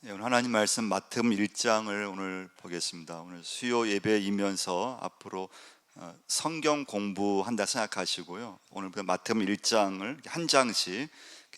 오늘 하나님 말씀 마태복음 1장을 오늘 보겠습니다. 오늘 수요 예배이면서 앞으로 성경 공부한다 생각하시고요. 오늘 마태복음 1장을 한 장씩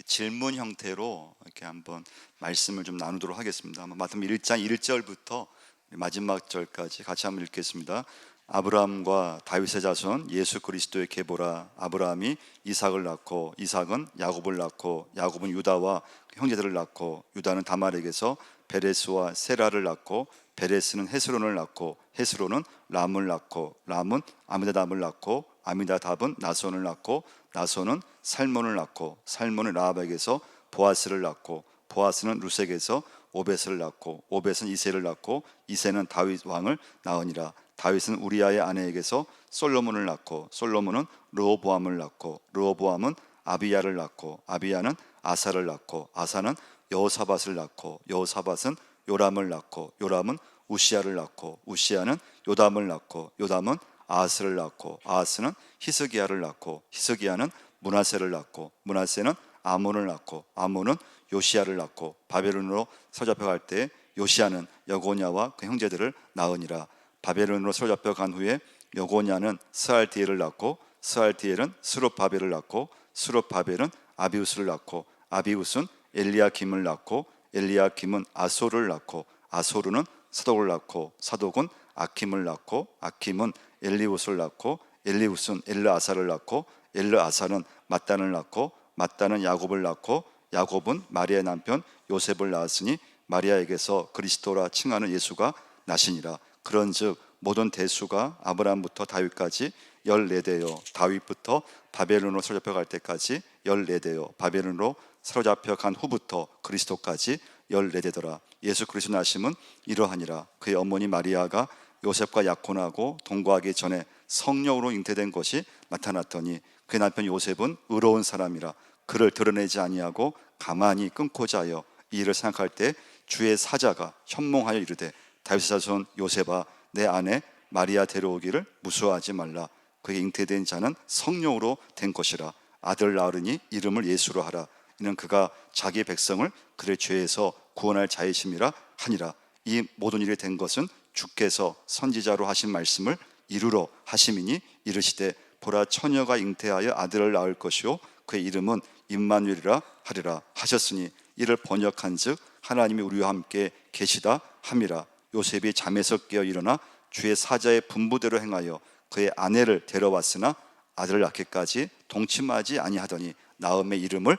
질문 형태로 이렇게 한번 말씀을 좀 나누도록 하겠습니다. 마태복음 1장 1절부터 마지막 절까지 같이 한번 읽겠습니다. 아브라함과 다윗의 자손 예수 그리스도의 계보라. 아브라함이 이삭을 낳고 이삭은 야곱을 낳고 야곱은 유다와 형제들을 낳고 유다는 다말에게서 베레스와 세라를 낳고 베레스는 헤스론을 낳고 헤스론은 람을 낳고 람은 아미나답을 낳고 아미나답은 나손을 낳고 나손은 살몬을 낳고 살몬은 라합에게서 보아스를 낳고 보아스는 루색에서 오벳을 낳고 오벳은 이새를 낳고 이새는 다윗 왕을 낳으니라. 다윗은 우리아의 아내에게서 솔로몬을 낳고 솔로몬은 르호보암을 낳고 르호보암은 아비야를 낳고 아비야는 아사를 낳고 아사는 여호사밧을 낳고 여호사밧은 요람을 낳고 요람은 우시야를 낳고 우시야는 요담을 낳고 요담은 아하스를 낳고 아하스는 히스기야를 낳고 히스기야는 므낫세를 낳고 므낫세는 아몬을 낳고 아몬은 요시야를 낳고 바벨론으로 사로잡혀갈 때 요시야는 여고냐와 그 형제들을 낳으니라. 바벨론으로 사로잡혀간 후에 여고냐는 스알디엘을 낳고 스알디엘은 스룹바벨을 낳고 스룹바벨은 아비우스를 낳고 아비우스는 엘리야김을 낳고 엘리야김은 아소를 낳고 아소르는 사독을 낳고 사독은 아킴을 낳고 아킴은 엘리우스를 낳고 엘리우스는 엘르아사를 낳고 엘르아사는 mat단을 낳고 mat단은 야곱을 낳고 야곱은 마리아의 남편 요셉을 낳았으니 마리아에게서 그리스도라 칭하는 예수가 나시니라. 그런즉 모든 대수가 아브라함부터 다윗까지 14대요 다윗부터 바벨론으로 사로잡혀갈 때까지 14대요 바벨론으로 사로잡혀간 후부터 그리스도까지 14대더라. 예수 그리스도 나심은 이러하니라. 그의 어머니 마리아가 요셉과 약혼하고 동거하기 전에 성령으로 잉태된 것이 나타났더니 그의 남편 요셉은 의로운 사람이라 그를 드러내지 아니하고 가만히 끊고자 하여 이 일을 생각할 때 주의 사자가 현몽하여 이르되 다윗의 자손 요셉아 내 아내 마리아 데려오기를 무수하지 말라. 그에게 잉태된 자는 성령으로 된 것이라. 아들 낳으니 이름을 예수로 하라. 이는 그가 자기 백성을 그의 죄에서 구원할 자이심이라 하니라. 이 모든 일이 된 것은 주께서 선지자로 하신 말씀을 이루러 하심이니 이르시되 보라 처녀가 잉태하여 아들을 낳을 것이요 그의 이름은 임마누엘이라 하리라 하셨으니 이를 번역한즉 하나님이 우리와 함께 계시다 함이라. 요셉이 잠에서 깨어 일어나 주의 사자의 분부대로 행하여 그의 아내를 데려왔으나 아들을 낳기까지 동침하지 아니하더니 나음의 이름을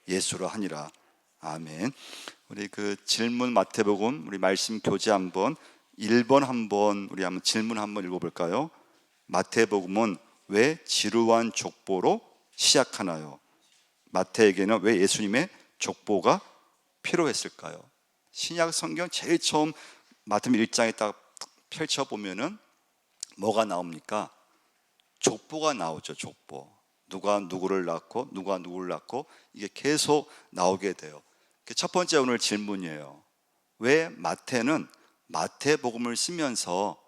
예수로 하니라. 아멘. 우리 그 질문 마태복음 우리 말씀 교재 한번 1번 한번 우리 한번 질문 한번 읽어볼까요? 마태복음은 왜 지루한 족보로 시작하나요? 마태에게는 왜 예수님의 족보가 필요했을까요? 신약 성경 제일 처음 마태복음 1장에 딱 펼쳐보면은 뭐가 나옵니까? 족보가 나오죠. 족보. 누가 누구를 낳고 누가 누구를 낳고 이게 계속 나오게 돼요. 첫 번째 오늘 질문이에요. 왜 마태는 마태복음을 쓰면서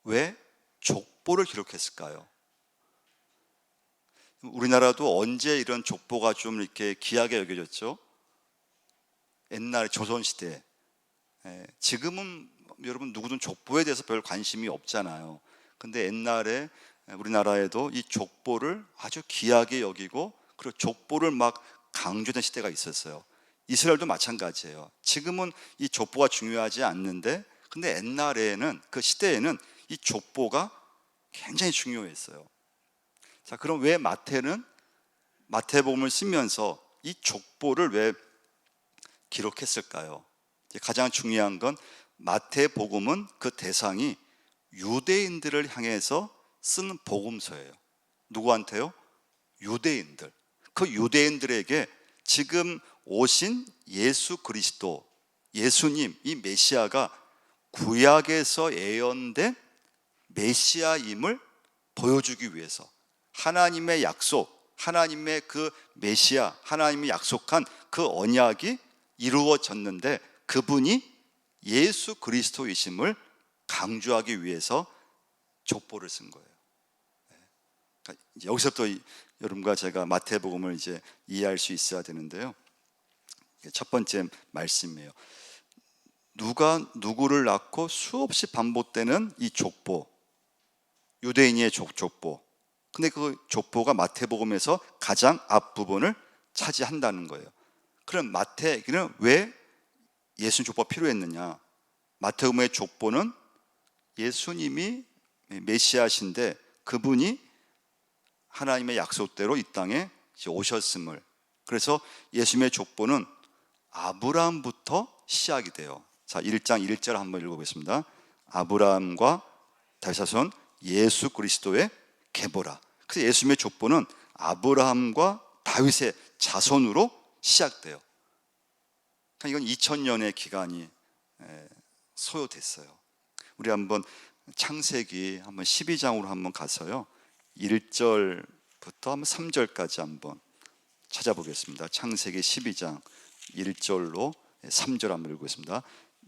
왜 족보를 기록했을까요? 우리나라도 언제 이런 족보가 좀 이렇게 귀하게 여겨졌죠? 옛날 조선시대. 지금은 여러분 누구든 족보에 대해서 별 관심이 없잖아요. 근데 옛날에 우리나라에도 이 족보를 아주 귀하게 여기고 그리고 족보를 막 강조된 시대가 있었어요. 이스라엘도 마찬가지예요. 지금은 이 족보가 중요하지 않는데 근데 옛날에는 그 시대에는 이 족보가 굉장히 중요했어요. 자, 그럼 왜 마태는 마태복음을 쓰면서 이 족보를 왜 기록했을까요? 가장 중요한 건 마태복음은 그 대상이 유대인들을 향해서 쓴 복음서예요. 누구한테요? 유대인들. 그 유대인들에게 지금 오신 예수 그리스도, 예수님, 이 메시아가 구약에서 예언된 메시아임을 보여주기 위해서 하나님의 약속, 하나님의 그 메시아, 하나님이 약속한 그 언약이 이루어졌는데 그분이 예수 그리스도이심을 강조하기 위해서 족보를 쓴 거예요. 그러니까 여기서부터 여러분과 제가 마태복음을 이제 이해할 수 있어야 되는데요. 첫 번째 말씀이에요. 누가 누구를 낳고 수없이 반복되는 이 족보, 유대인의 족보. 근데 그 족보가 마태복음에서 가장 앞부분을 차지한다는 거예요. 그럼 마태에게는 왜 예수님 족보가 필요했느냐? 마태복음의 족보는 예수님이 메시아신데 그분이 하나님의 약속대로 이 땅에 오셨음을, 그래서 예수님의 족보는 아브라함부터 시작이 돼요. 자, 1장 1절 한번 읽어보겠습니다. 아브라함과 다윗 자손 예수 그리스도의 계보라. 그래서 예수님의 족보는 아브라함과 다윗의 자손으로 시작돼요. 이건 2000년의 기간이 소요됐어요. 우리 한번 창세기 한번 12장으로 한번 가서요, 1절부터 한번 3절까지 한번 찾아보겠습니다. 창세기 12장 1절로 3절 한번 읽겠습니다.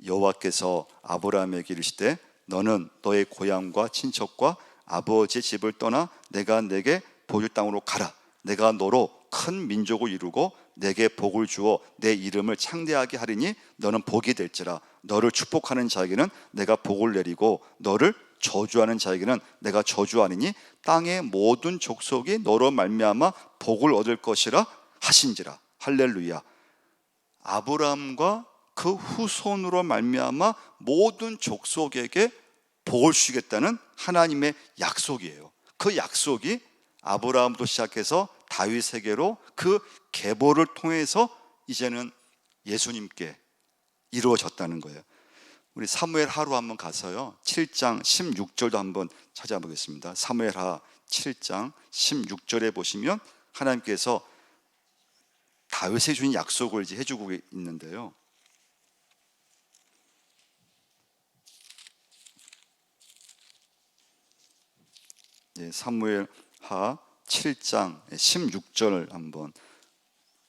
여호와께서 아브라함에게 이르시되 너는 너의 고향과 친척과 아버지의 집을 떠나 내가 내게 보여줄 땅으로 가라. 내가 너로 큰 민족을 이루고 내게 복을 주어 내 이름을 창대하게 하리니 너는 복이 될지라. 너를 축복하는 자에게는 내가 복을 내리고 너를 저주하는 자에게는 내가 저주하리니 땅의 모든 족속이 너로 말미암아 복을 얻을 것이라 하신지라. 할렐루야. 아브라함과 그 후손으로 말미암아 모든 족속에게 복을 주겠다는 하나님의 약속이에요. 그 약속이 아브라함부터 시작해서 다윗에게로 그 계보를 통해서 이제는 예수님께 이루어졌다는 거예요. 우리 사무엘 하로 한번 가서요, 7장 16절도 한번 찾아보겠습니다. 사무엘 하 7장 16절에 보시면 하나님께서 다윗에 주신 약속을 이제 해주고 있는데요. 사무엘 하 7장 16절을 한번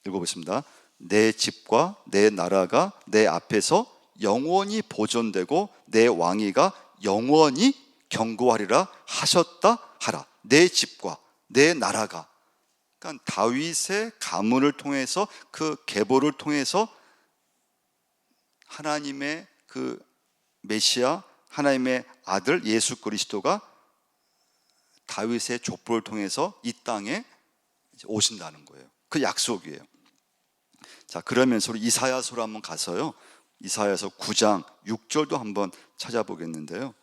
읽어보겠습니다. 내 집과 내 나라가 내 앞에서 영원히 보존되고 내 왕위가 영원히 견고하리라 하셨다 하라. 내 집과 내 나라가, 그러니까 다윗의 가문을 통해서 그 계보를 통해서 하나님의 그 메시아, 하나님의 아들 예수 그리스도가 다윗의 족보를 통해서 이 땅에 오신다는 거예요. 그 약속이에요. 자, 그러면서 우리 이사야서로 한번 가서요, 이사야서 9장 6절도 한번 찾아보겠는데요.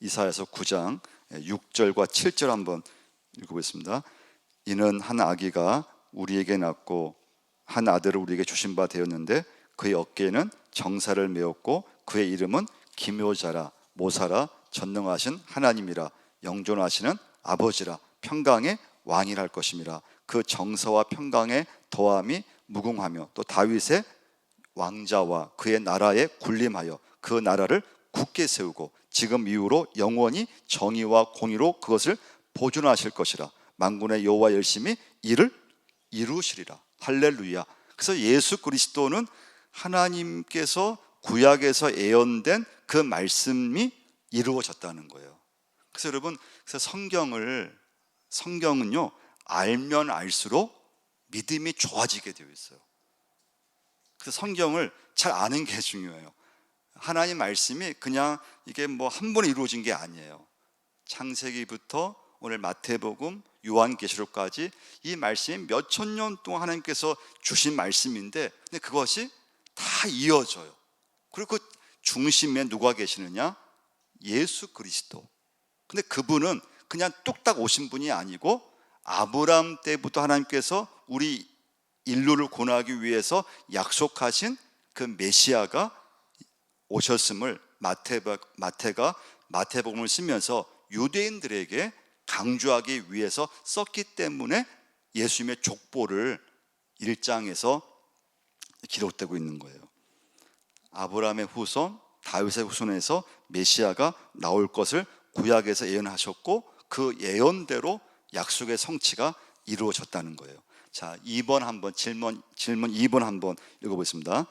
이사야서 9장 6절과 7절 한번 읽어보겠습니다. 이는 한 아기가 우리에게 낳고 한 아들을 우리에게 주신 바 되었는데 그의 어깨에는 정사를 메었고 그의 이름은 기묘자라 모사라 전능하신 하나님이라 영존하시는 아버지라 평강의 왕이라 할 것임이라. 그 정서와 평강의 더함이 무궁하며 또 다윗의 왕자와 그의 나라에 군림하여 그 나라를 굳게 세우고 지금 이후로 영원히 정의와 공의로 그것을 보존하실 것이라. 만군의 여호와 열심히 이를 이루시리라. 할렐루야. 그래서 예수 그리스도는 하나님께서 구약에서 예언된 그 말씀이 이루어졌다는 거예요. 그래서 여러분, 그래서 성경은요, 알면 알수록 믿음이 좋아지게 되어 있어요. 그래서 성경을 잘 아는 게 중요해요. 하나님 말씀이 그냥 이게 뭐 한 번에 이루어진 게 아니에요. 창세기부터 오늘 마태복음, 요한계시록까지 이 말씀이 몇천 년 동안 하나님께서 주신 말씀인데, 근데 그것이 다 이어져요. 그리고 그 중심에 누가 계시느냐? 예수 그리스도. 근데 그분은 그냥 뚝딱 오신 분이 아니고 아브라함 때부터 하나님께서 우리 인류를 구원하기 위해서 약속하신 그 메시아가 오셨음을 마태가 마태복음을 쓰면서 유대인들에게 강조하기 위해서 썼기 때문에 예수님의 족보를 1장에서 기록되고 있는 거예요. 아브라함의 후손, 다윗의 후손에서 메시아가 나올 것을 구약에서 예언하셨고 그 예언대로 약속의 성취가 이루어졌다는 거예요. 자, 2번 한번 질문 2번 한번 읽어보겠습니다.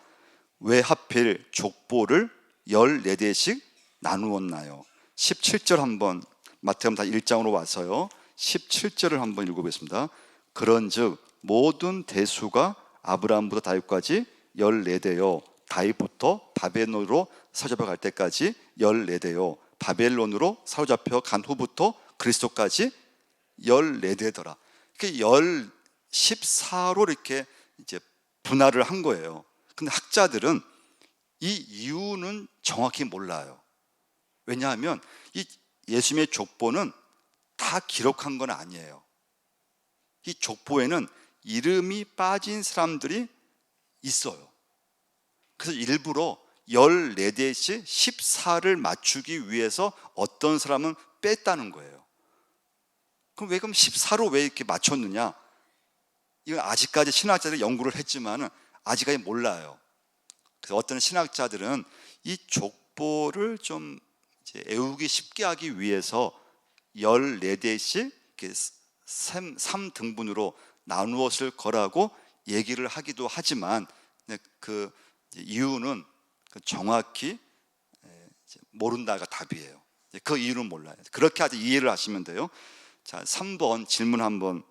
왜 하필 족보를 14대씩 나누었나요? 17절 한번, 마태복음 다 1장으로 와서요, 17절을 한번 읽어보겠습니다. 그런즉 모든 대수가 아브라함부터 다윗까지 14대요. 다윗부터 바벨론으로 사로잡혀 갈 때까지 14대요. 바벨론으로 사로잡혀 간 후부터 그리스도까지 14대더라. 그게 14로 이렇게 이제 분할을 한 거예요. 근데 학자들은 이 이유는 정확히 몰라요. 왜냐하면 이 예수님의 족보는 다 기록한 건 아니에요. 이 족보에는 이름이 빠진 사람들이 있어요. 그래서 일부러 14대씩 14를 맞추기 위해서 어떤 사람은 뺐다는 거예요. 그럼 14로 왜 이렇게 맞췄느냐? 이건 아직까지 신학자들이 연구를 했지만 아직까지 몰라요. 그래서 어떤 신학자들은 이 족보를 좀 이제 외우기 쉽게 하기 위해서 14대씩 3등분으로 나누었을 거라고 얘기를 하기도 하지만 그 이유는 정확히 모른다가 답이에요. 그 이유는 몰라요. 그렇게 아주 이해를 하시면 돼요. 자, 3번 질문 한번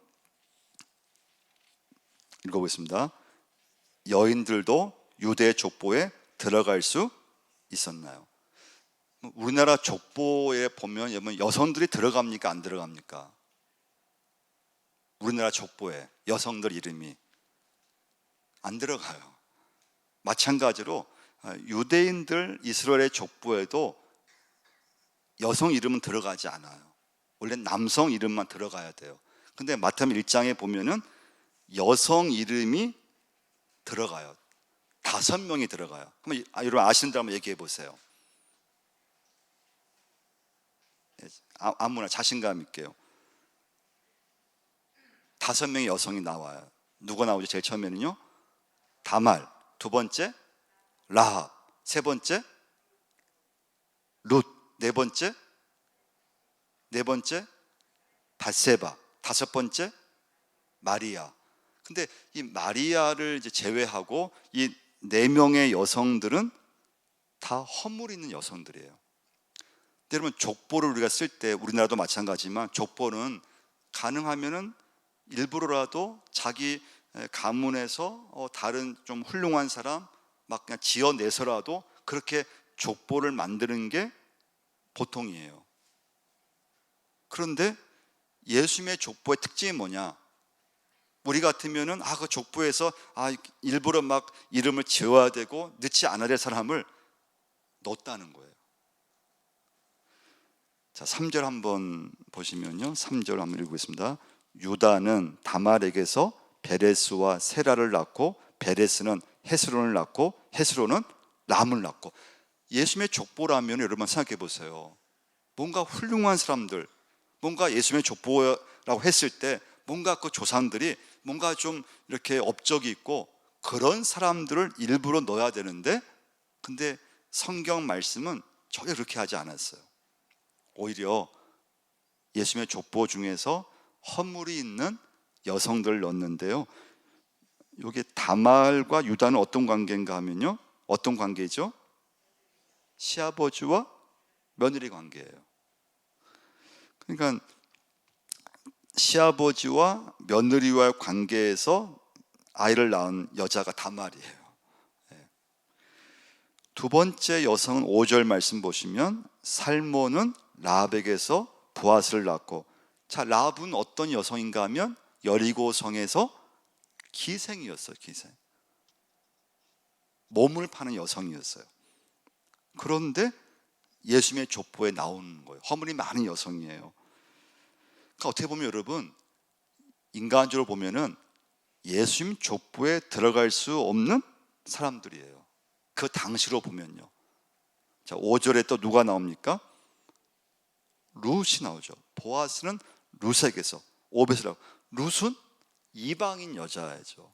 읽어보겠습니다. 여인들도 유대 족보에 들어갈 수 있었나요? 우리나라 족보에 보면 여성들이 들어갑니까? 안 들어갑니까? 우리나라 족보에 여성들 이름이 안 들어가요. 마찬가지로 유대인들 이스라엘의 족보에도 여성 이름은 들어가지 않아요. 원래 남성 이름만 들어가야 돼요. 근데 마태복음 1장에 보면은 여성 이름이 들어가요. 5명이 들어가요. 한번 여러분 아시는 분 한번 얘기해 보세요. 아무나 자신감 있게요. 5명의 여성이 나와요. 누가 나오죠? 제일 처음에는요, 다말, 두 번째 라합, 세 번째 룻, 네 번째 밧세바, 다섯 번째 마리아. 근데 이 마리아를 이제 제외하고 이 4명의 여성들은 다 허물 있는 여성들이에요. 여러분 족보를 우리가 쓸 때 우리나라도 마찬가지지만 족보는 가능하면은 일부러라도 자기 가문에서 다른 좀 훌륭한 사람 막 그냥 지어내서라도 그렇게 족보를 만드는 게 보통이에요. 그런데 예수님의 족보의 특징이 뭐냐? 우리 같으면은 그 족보에서 일부러 막 이름을 지어야 되고 넣지 않아야 될 사람을 넣었다는 거예요. 자, 3절 한번 보시면요. 3절 한번 읽겠습니다. 유다는 다말에게서 베레스와 세라를 낳고 베레스는 헤스론을 낳고 헤스론은 람을 낳고. 예수님의 족보라면 여러분 생각해 보세요. 뭔가 훌륭한 사람들, 뭔가 예수님의 족보라고 했을 때 뭔가 그 조상들이 뭔가 좀 이렇게 업적이 있고 그런 사람들을 일부러 넣어야 되는데, 근데 성경 말씀은 전혀 그렇게 하지 않았어요. 오히려 예수님의 족보 중에서 허물이 있는 여성들을 넣었는데요. 여기 다말과 유다는 어떤 관계인가 하면요, 어떤 관계죠? 시아버지와 며느리 관계예요. 그러니까 시아버지와 며느리와의 관계에서 아이를 낳은 여자가 다말이에요. 두 번째 여성은 5절 말씀 보시면 살모는 라합에게서 보아스를 낳고. 자, 라합은 어떤 여성인가 하면 여리고 성에서 기생이었어요. 기생, 몸을 파는 여성이었어요. 그런데 예수님의 족보에 나오는 거예요. 허물이 많은 여성이에요. 그러니까 어떻게 보면 여러분, 인간적으로 보면은 예수님 족보에 들어갈 수 없는 사람들이에요. 그 당시로 보면요. 자, 5절에 또 누가 나옵니까? 룻이 나오죠. 보아스는 룻에게서. 오벳이라고. 룻은 이방인 여자죠.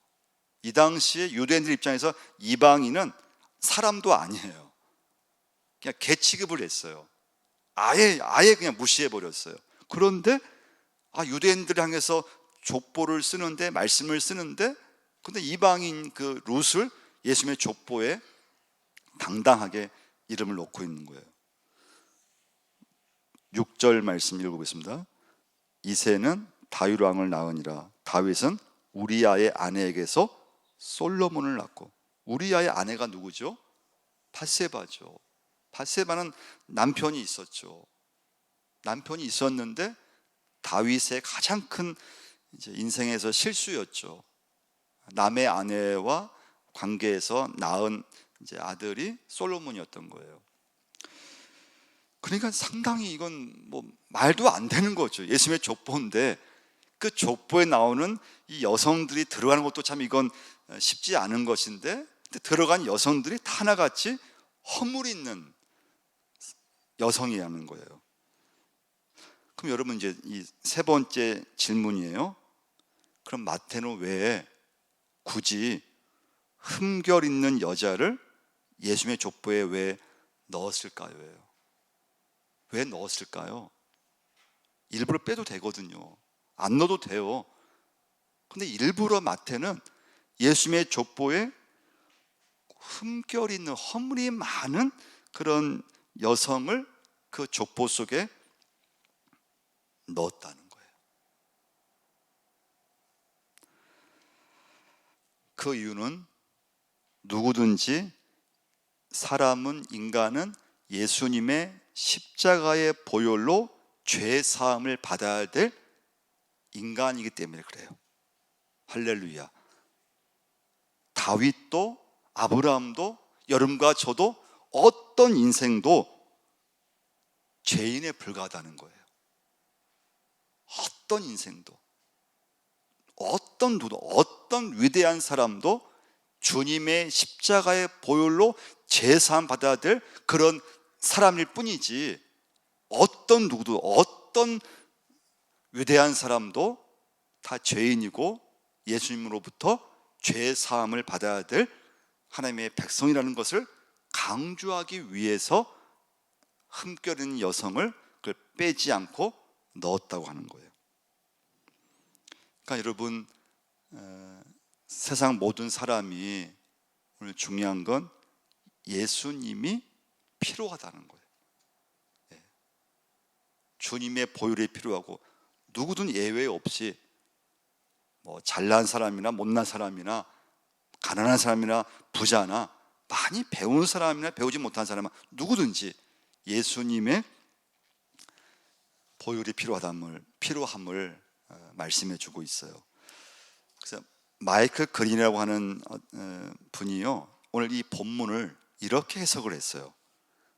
이 당시에 유대인들 입장에서 이방인은 사람도 아니에요. 그냥 개 취급을 했어요. 아예 그냥 무시해 버렸어요. 그런데 유대인들을 향해서 족보를 쓰는데, 말씀을 쓰는데, 근데 이방인 그 룻을 예수님의 족보에 당당하게 이름을 놓고 있는 거예요. 6절 말씀 읽어보겠습니다. 이새는 다윗 왕을 낳으니라. 다윗은 우리아의 아내에게서 솔로몬을 낳고. 우리아의 아내가 누구죠? 밧세바죠. 밧세바는 남편이 있었죠. 남편이 있었는데 다윗의 가장 큰 인생에서 실수였죠. 남의 아내와 관계에서 낳은 아들이 솔로몬이었던 거예요. 그러니까 상당히 이건 뭐 말도 안 되는 거죠. 예수님의 족보인데 그 족보에 나오는 이 여성들이 들어가는 것도 참 이건 쉽지 않은 것인데, 들어간 여성들이 다 하나같이 허물 있는 여성이라는 거예요. 그럼 여러분, 이제 이 세 번째 질문이에요. 그럼 마태는 왜 굳이 흠결 있는 여자를 예수님의 족보에 왜 넣었을까요? 왜 넣었을까요? 일부러 빼도 되거든요. 안 넣어도 돼요. 근데 일부러 마태는 예수님의 족보에 흠결 있는, 허물이 많은 그런 여성을 그 족보 속에 넣었다는 거예요. 그 이유는 누구든지 인간은 예수님의 십자가의 보혈로 죄 사함을 받아야 될 인간이기 때문에 그래요. 할렐루야. 다윗도 아브라함도 여러분과 저도 어떤 인생도 죄인에 불과하다는 거예요. 어떤 인생도, 어떤 누구도, 어떤 위대한 사람도 주님의 십자가의 보혈로 제사함 받아야 될 그런 사람일 뿐이지, 어떤 누구도, 어떤 위대한 사람도 다 죄인이고 예수님으로부터 죄 사함을 받아야 될 하나님의 백성이라는 것을 강조하기 위해서 흠결 있는 여성을 그걸 빼지 않고 넣었다고 하는 거예요. 그러니까 여러분, 세상 모든 사람이, 오늘 중요한 건 예수님이 필요하다는 거예요. 주님의 보혈이 필요하고, 누구든 예외 없이 뭐 잘난 사람이나 못난 사람이나 가난한 사람이나 부자나 많이 배운 사람이나 배우지 못한 사람은 누구든지 예수님의 보혈이 필요함을 말씀해 주고 있어요. 그래서 마이클 그린이라고 하는 분이요, 오늘 이 본문을 이렇게 해석을 했어요.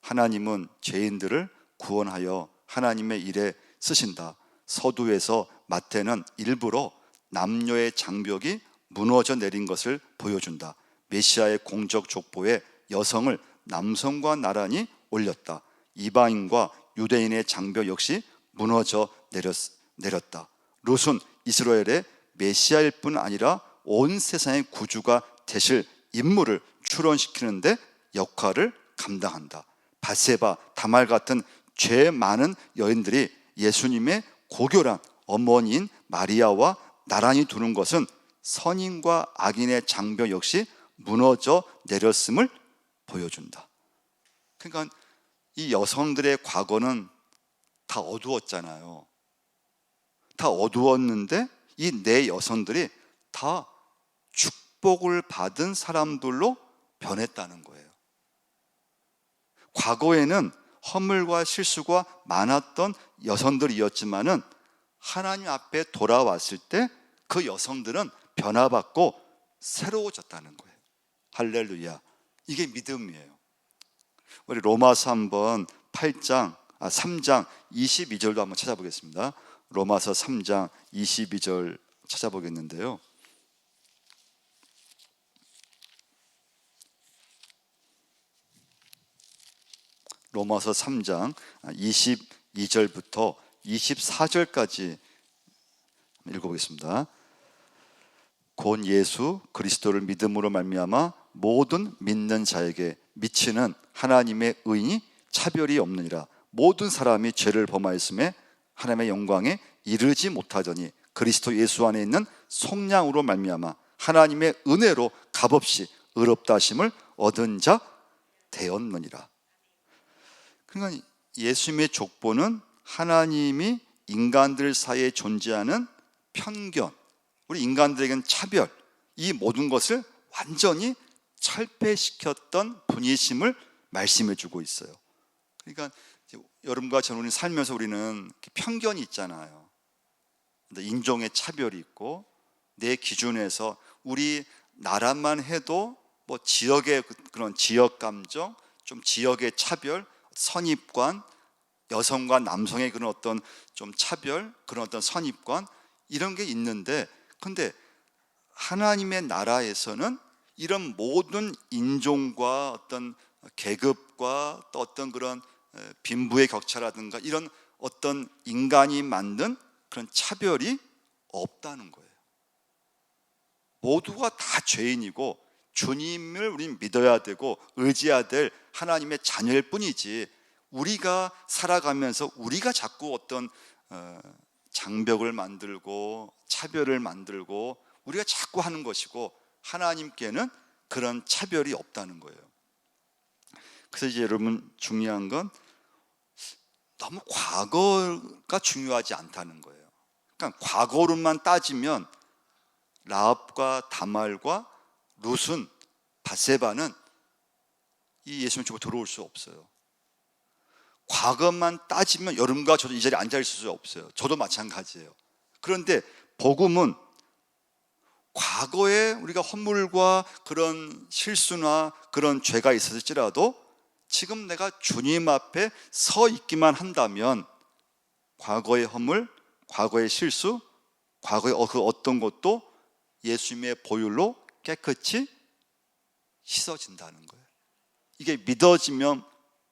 하나님은 죄인들을 구원하여 하나님의 일에 쓰신다. 서두에서 마태는 일부러 남녀의 장벽이 무너져 내린 것을 보여준다. 메시아의 공적 족보에 여성을 남성과 나란히 올렸다. 이방인과 유대인의 장벽 역시 무너져 내렸다. 롯은 이스라엘의 메시아일 뿐 아니라 온 세상의 구주가 되실 인물을 출원시키는데 역할을 감당한다. 밧세바, 다말 같은 죄 많은 여인들이 예수님의 고결한 어머니인 마리아와 나란히 두는 것은 선인과 악인의 장벽 역시 무너져 내렸음을 보여준다. 그러니까 이 여성들의 과거는 다 어두웠잖아요. 다 어두웠는데 이 네 여성들이 다 축복을 받은 사람들로 변했다는 거예요. 과거에는 허물과 실수가 많았던 여성들이었지만은 하나님 앞에 돌아왔을 때 그 여성들은 변화받고 새로워졌다는 거예요. 할렐루야. 이게 믿음이에요. 우리 로마서 한번 3장 22절도 한번 찾아보겠습니다. 로마서 3장 22절 찾아보겠는데요. 로마서 3장 22절부터 24절까지 읽어보겠습니다. 곧 예수 그리스도를 믿음으로 말미암아 모든 믿는 자에게 미치는 하나님의 의인이 차별이 없느니라. 모든 사람이 죄를 범하였음에 하나님의 영광에 이르지 못하더니 그리스도 예수 안에 있는 속량으로 말미암아 하나님의 은혜로 값없이 의롭다 하심을 얻은 자 되었느니라. 그러니까 예수님의 족보는 하나님이 인간들 사이에 존재하는 편견, 우리 인간들에게는 차별, 이 모든 것을 완전히 철폐시켰던 분이심을 말씀해 주고 있어요. 그러니까 여러분과 저는 살면서 우리는 편견이 있잖아요. 인종의 차별이 있고 내 기준에서 우리 나라만 해도 뭐 지역의 그런 지역 감정, 좀 지역의 차별, 선입관, 여성과 남성의 그런 어떤 좀 차별, 그런 어떤 선입관 이런 게 있는데, 근데 하나님의 나라에서는 이런 모든 인종과 어떤 계급과 또 어떤 그런 빈부의 격차라든가 이런 어떤 인간이 만든 그런 차별이 없다는 거예요. 모두가 다 죄인이고 주님을 우리는 믿어야 되고 의지해야 될 하나님의 자녀일 뿐이지, 우리가 살아가면서 우리가 자꾸 어떤 장벽을 만들고 차별을 만들고 우리가 자꾸 하는 것이고, 하나님께는 그런 차별이 없다는 거예요. 그래서 이제 여러분 중요한 건 너무 과거가 중요하지 않다는 거예요. 그러니까 과거로만 따지면 라합과 다말과 룻은, 밧세바는 이 예수님 쪽으로 들어올 수 없어요. 과거만 따지면 여러분과 저도 이 자리에 앉아 있을 수 없어요. 저도 마찬가지예요. 그런데 복음은 과거에 우리가 허물과 그런 실수나 그런 죄가 있었을지라도 지금 내가 주님 앞에 서 있기만 한다면 과거의 허물, 과거의 실수, 과거의 그 어떤 것도 예수님의 보혈로 깨끗이 씻어진다는 거예요. 이게 믿어지면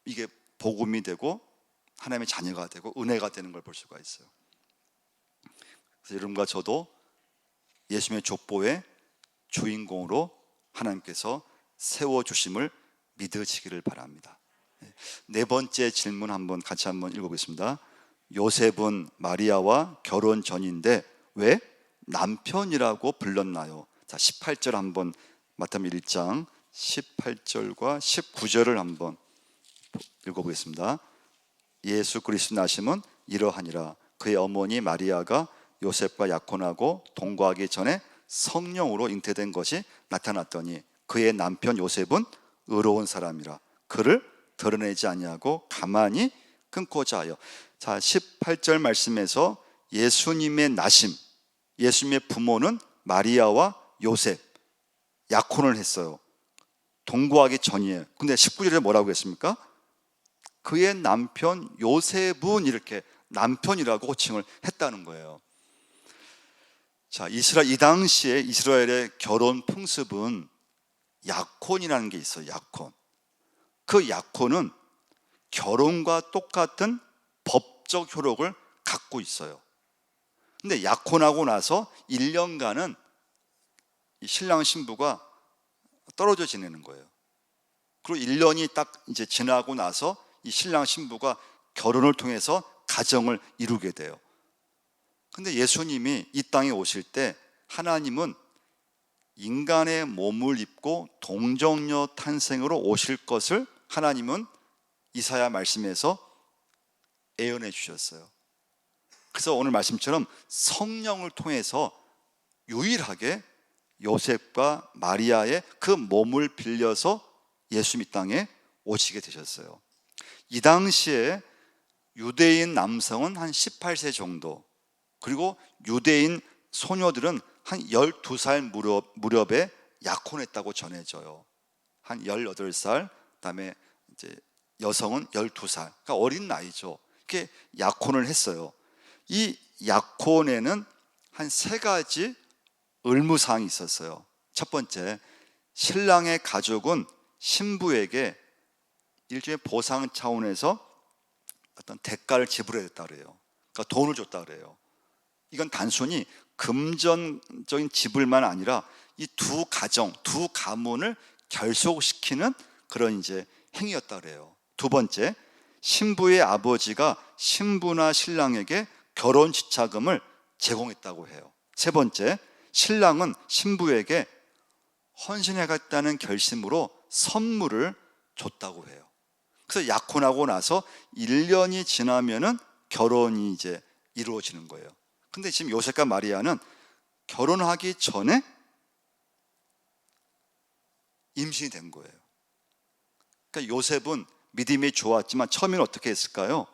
이게 복음이 되고 하나님의 자녀가 되고 은혜가 되는 걸 볼 수가 있어요. 그래서 여러분과 저도 예수님의 족보의 주인공으로 하나님께서 세워주심을 믿으시기를 바랍니다. 네 번째 질문 같이 한번 읽어보겠습니다. 요셉은 마리아와 결혼 전인데 왜 남편이라고 불렀나요? 자, 18절 한번, 마태복음 1장 18절과 19절을 한번 읽어보겠습니다. 예수 그리스도 나심은 이러하니라. 그의 어머니 마리아가 요셉과 약혼하고 동거하기 전에 성령으로 잉태된 것이 나타났더니 그의 남편 요셉은 의로운 사람이라 그를 드러내지 아니하고 가만히 끊고자 하여. 자, 18절 말씀에서 예수님의 나심, 예수님의 부모는 마리아와 요셉, 약혼을 했어요. 동거하기 전이에요. 근데 19절에 뭐라고 했습니까? 그의 남편 요셉은, 이렇게 남편이라고 호칭을 했다는 거예요. 자, 이 당시에 이스라엘의 결혼 풍습은 약혼이라는 게 있어요. 약혼. 그 약혼은 결혼과 똑같은 법적 효력을 갖고 있어요. 근데 약혼하고 나서 1년간은 이 신랑 신부가 떨어져 지내는 거예요. 그리고 1년이 딱 이제 지나고 나서 이 신랑 신부가 결혼을 통해서 가정을 이루게 돼요. 근데 예수님이 이 땅에 오실 때 하나님은 인간의 몸을 입고 동정녀 탄생으로 오실 것을 하나님은 이사야 말씀에서 예언해 주셨어요. 그래서 오늘 말씀처럼 성령을 통해서 유일하게 요셉과 마리아의 그 몸을 빌려서 예수님 이 땅에 오시게 되셨어요. 이 당시에 유대인 남성은 한 18세 정도, 그리고 유대인 소녀들은 한 12살 무렵에 약혼했다고 전해져요. 한 18살, 그다음에 이제 여성은 12살, 그러니까 어린 나이죠. 이렇게 약혼을 했어요. 이 약혼에는 한 3가지 의무사항이 있었어요. 첫 번째, 신랑의 가족은 신부에게 일종의 보상 차원에서 어떤 대가를 지불해야 됐다 그래요. 그러니까 돈을 줬다 그래요. 이건 단순히 금전적인 지불만 아니라 이 두 가정, 두 가문을 결속시키는 그런 이제 행위였다 그래요. 두 번째, 신부의 아버지가 신부나 신랑에게 결혼 지차금을 제공했다고 해요. 세 번째, 신랑은 신부에게 헌신해야겠다는 결심으로 선물을 줬다고 해요. 그래서 약혼하고 나서 1년이 지나면은 결혼이 이제 이루어지는 거예요. 근데 지금 요셉과 마리아는 결혼하기 전에 임신이 된 거예요. 그러니까 요셉은 믿음이 좋았지만 처음에는 어떻게 했을까요?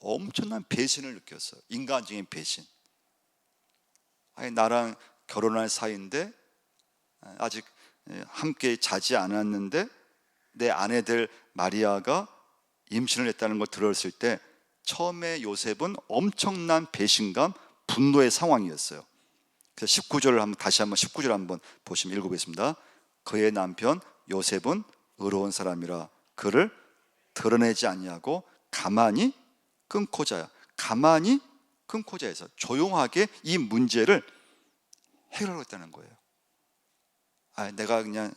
엄청난 배신을 느꼈어요. 인간적인 배신. 아니, 나랑 결혼할 사이인데 아직 함께 자지 않았는데 내 아내들 마리아가 임신을 했다는 걸 들었을 때 처음에 요셉은 엄청난 배신감, 분노의 상황이었어요. 그래서 19절을 다시 한번 19절 한번 보시면 읽어보겠습니다. 그의 남편 요셉은 의로운 사람이라 그를 드러내지 아니하고 가만히 끊고자 해서 조용하게 이 문제를 해결하고 있다는 거예요. 내가 그냥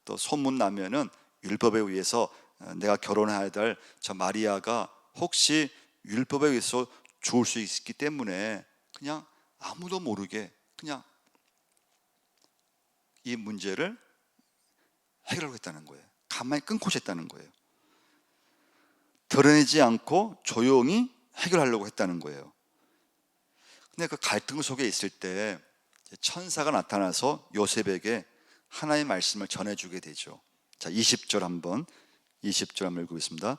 또 소문 나면은 율법에 의해서 내가 결혼해야 될 저 마리아가 혹시 율법에 의해서 죽을 수 있기 때문에 그냥 아무도 모르게 그냥 이 문제를 해결하고 있다는 거예요. 가만히 끊고자 했다는 거예요. 드러내지 않고 조용히 해결하려고 했다는 거예요. 근데 그 갈등 속에 있을 때 천사가 나타나서 요셉에게 하나의 말씀을 전해주게 되죠. 자, 20절 한번 읽어보겠습니다.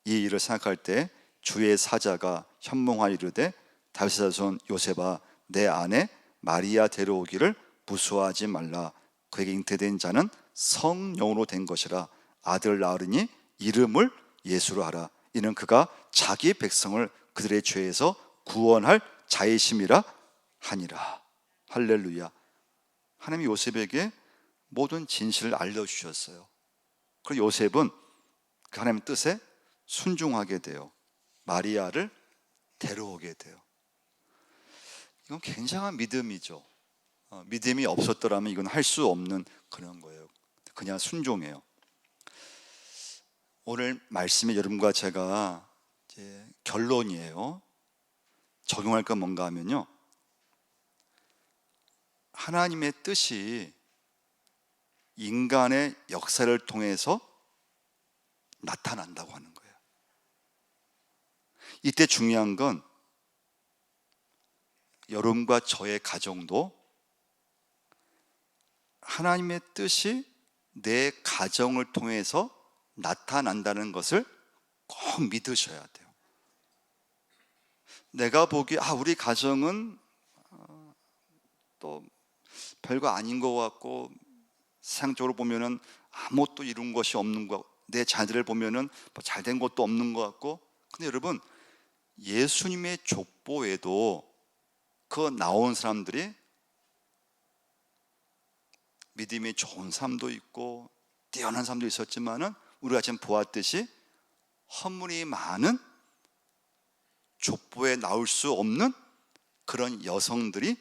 이 일을 생각할 때 주의 사자가 현몽하여 이르되 다윗의 자손 요셉아 내 아내 마리아 데려오기를 무수하지 말라. 그에게 잉태된 자는 성령으로 된 것이라. 아들 낳으리니 이름을 예수로 하라. 이는 그가 자기 백성을 그들의 죄에서 구원할 자이심이라 하니라. 할렐루야. 하나님이 요셉에게 모든 진실을 알려주셨어요. 그리고 요셉은 그 하나님의 뜻에 순종하게 돼요. 마리아를 데려오게 돼요. 이건 굉장한 믿음이죠. 믿음이 없었더라면 이건 할 수 없는 그런 거예요. 그냥 순종해요. 오늘 말씀에 여러분과 제가 이제 결론이에요. 적용할 건 뭔가 하면요, 하나님의 뜻이 인간의 역사를 통해서 나타난다고 하는 거예요. 이때 중요한 건 여러분과 저의 가정도 하나님의 뜻이 내 가정을 통해서 나타난다는 것을 꼭 믿으셔야 돼요. 내가 보기에 우리 가정은 또 별거 아닌 것 같고 세상적으로 보면은 아무것도 이룬 것이 없는 것 같고 내 자녀들을 보면은 뭐 잘된 것도 없는 것 같고, 근데 여러분 예수님의 족보에도 그 나온 사람들이 믿음이 좋은 사람도 있고 뛰어난 사람도 있었지만은 우리가 지금 보았듯이 허물이 많은 족보에 나올 수 없는 그런 여성들이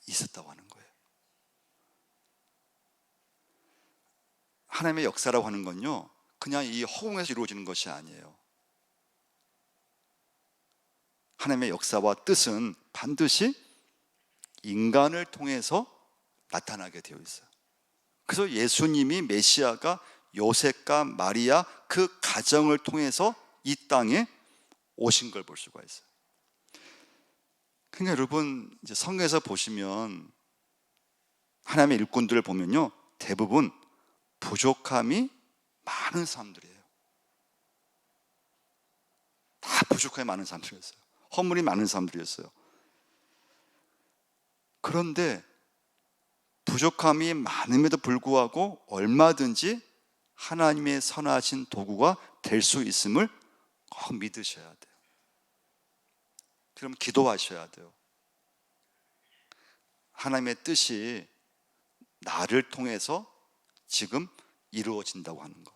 있었다고 하는 거예요. 하나님의 역사라고 하는 건요, 그냥 이 허공에서 이루어지는 것이 아니에요. 하나님의 역사와 뜻은 반드시 인간을 통해서 나타나게 되어 있어요. 그래서 예수님이 메시아가 요셉과 마리아 그 가정을 통해서 이 땅에 오신 걸 볼 수가 있어요. 그러니까 여러분 이제 성경에서 보시면 하나님의 일꾼들을 보면요, 대부분 부족함이 많은 사람들이에요. 다 부족함이 많은 사람들이었어요. 허물이 많은 사람들이었어요. 그런데 부족함이 많음에도 불구하고 얼마든지 하나님의 선하신 도구가 될 수 있음을 꼭 믿으셔야 돼요. 그럼 기도하셔야 돼요. 하나님의 뜻이 나를 통해서 지금 이루어진다고 하는 거,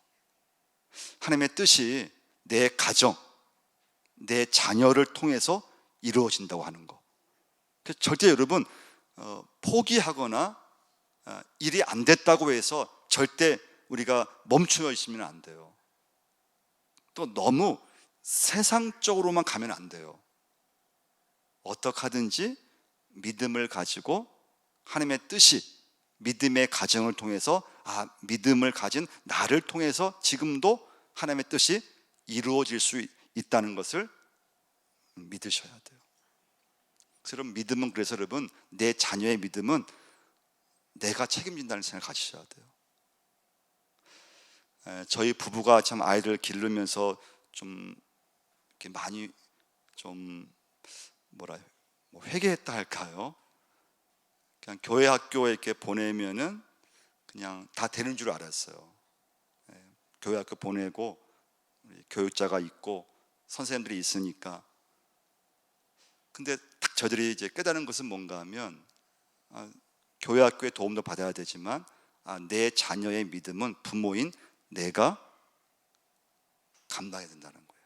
하나님의 뜻이 내 가정, 내 자녀를 통해서 이루어진다고 하는 거. 절대 여러분 포기하거나 일이 안 됐다고 해서 절대 우리가 멈추어 있으면 안 돼요. 또 너무 세상적으로만 가면 안 돼요. 어떻게 하든지 믿음을 가지고 하나님의 뜻이 믿음의 가정을 통해서 믿음을 가진 나를 통해서 지금도 하나님의 뜻이 이루어질 수 있다는 것을 믿으셔야 돼요. 그래서 믿음은, 그래서 여러분 내 자녀의 믿음은 내가 책임진다는 생각을 가지셔야 돼요. 저희 부부가 참 아이를 기르면서 좀 이렇게 많이 좀 뭐 회개했다 할까요? 그냥 교회 학교에 이렇게 보내면은 그냥 다 되는 줄 알았어요. 교회 학교 보내고 교육자가 있고 선생님들이 있으니까. 근데 딱 저들이 이제 깨달은 것은 뭔가 하면 교회 학교의 도움도 받아야 되지만 내 자녀의 믿음은 부모인 내가 감당해야 된다는 거예요.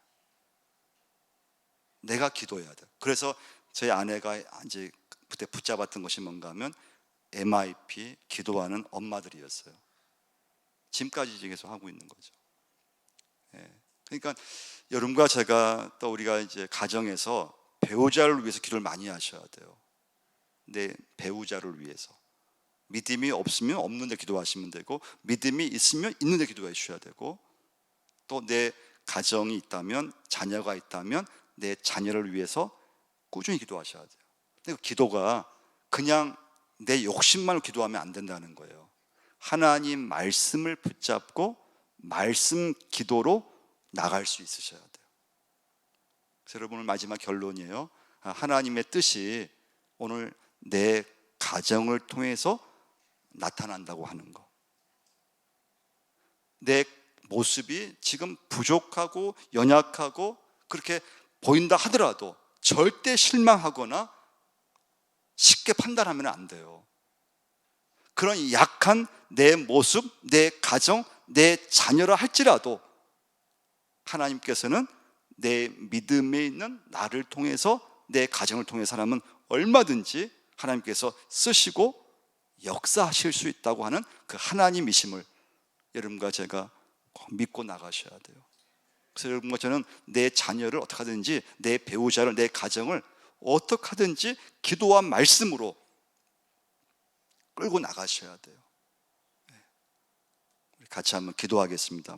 내가 기도해야 돼요. 그래서 저희 아내가 이제 그때 붙잡았던 것이 뭔가 하면 MIP 기도하는 엄마들이었어요. 지금까지 계속 하고 있는 거죠. 그러니까 여러분과 제가 또 우리가 이제 가정에서 배우자를 위해서 기도를 많이 하셔야 돼요. 내 배우자를 위해서. 믿음이 없으면 없는데 기도하시면 되고, 믿음이 있으면 있는데 기도해 주셔야 되고, 또 내 가정이 있다면, 자녀가 있다면 내 자녀를 위해서 꾸준히 기도하셔야 돼요. 근데 그 기도가 그냥 내 욕심만으로 기도하면 안 된다는 거예요. 하나님 말씀을 붙잡고 말씀 기도로 나갈 수 있으셔야 돼요. 그래서 여러분, 마지막 결론이에요. 하나님의 뜻이 오늘 내 가정을 통해서 나타난다고 하는 거. 내 모습이 지금 부족하고 연약하고 그렇게 보인다 하더라도 절대 실망하거나 쉽게 판단하면 안 돼요. 그런 약한 내 모습, 내 가정, 내 자녀라 할지라도 하나님께서는 내 믿음에 있는 나를 통해서, 내 가정을 통해서라면 얼마든지 하나님께서 쓰시고 역사하실 수 있다고 하는 그 하나님이심을 여러분과 제가 꼭 믿고 나가셔야 돼요. 그래서 여러분과 저는 내 자녀를 어떻게 하든지, 내 배우자를, 내 가정을 어떻게 하든지 기도와 말씀으로 끌고 나가셔야 돼요. 우리 같이 한번 기도하겠습니다.